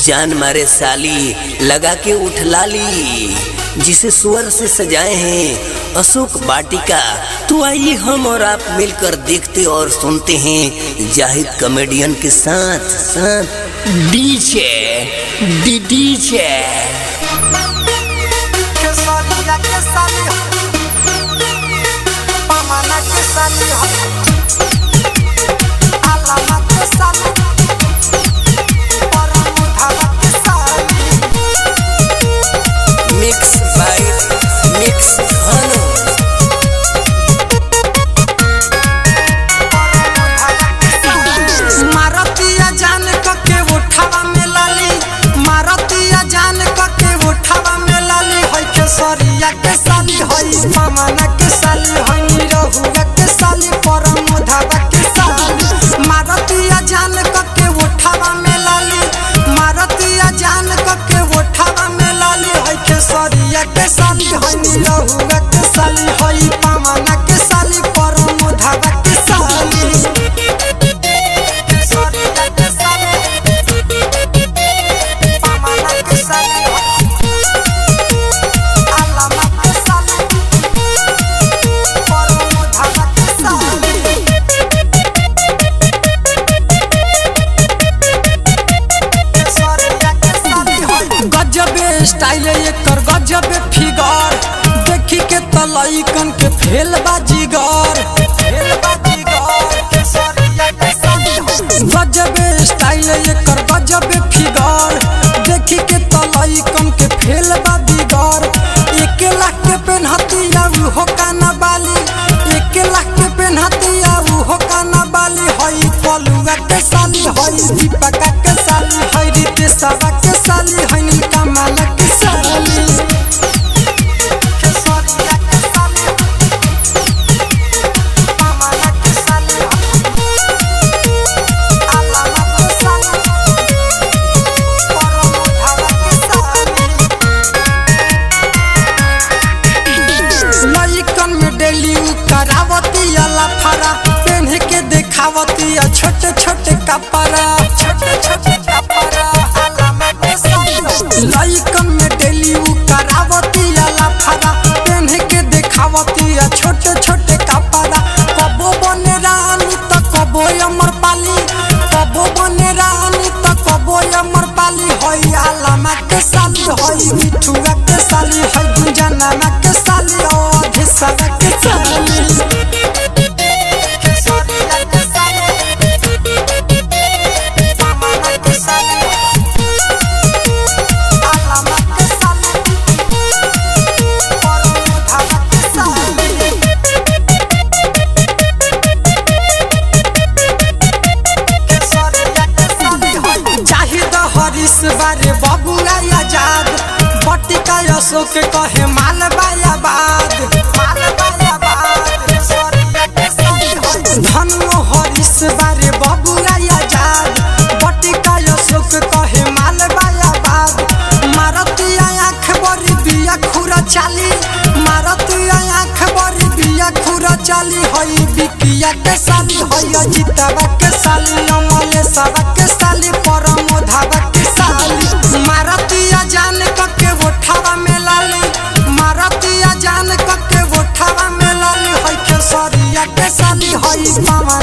जान मारे साली लगा के उठला ली, जिसे स्वर से सजाए हैं अशोक वाटिका। तो आइए हम और आप मिलकर देखते और सुनते हैं जाहिद कॉमेडियन के साथ डीजे सरिया के साली हई मामाना के साली हई निरहुआ के साली परमोधावा के साली मारतिया जान के उठावा में लाली मारतिया जान के उठावा में लाली हई के सरिया के साली हई निरहुआ के साली हई मामाना के साली परमोधावा के साली सरिया के साली मामाना के साली स्टाइल एकर गजब फिगर देखी के तलइकन के फेल बाजीगर गजब स्टाइल एकर गजब फिगर देखी के तलइकन के फेल बाजीगर 1 लाख के पेनहतिया हो काना बाली 1 लाख के पेनहतिया हो काना बाली हई पलुआ के साली हई दीपका के साली हई रितेशवा के साली हई नीलकमला के साली सरिया के साली मामाना के साली आलामा के साली परमोधावा के साली लइकन में डेली करावती अला फरा पेन्ह के देखावती छोटे छोटे कपड़ा लइकन में डेली करावती अला फरा पेन्ह के देखावती छोटे छोटे कपड़ा कबो बने रानी तो कबो अमर पाली कबो बने रानी तो कबो अमर पाली हई आलामा के साली हई मिठुआ के साली हई गुंजनामा के साली और धिसवा के साली बारे बबुआ आजाद बटिका अशोक कहे मालबायाबाद धनो हरीश बारे बबुआ आजाद बटिका अशोक कहे मालबायाबाद मारतिया आँख बड़ी बिया खुरा चाली मारतिया आँख बड़ी बिया खुरा चाली हई बिकिया के साली हई अजितवा के साली अमलेशवा के साली परमोधावा के साली मारतिया जान के उठावा में लाली मारतिया जान के उठावा में लाली हई के सरिया के साली हई मामा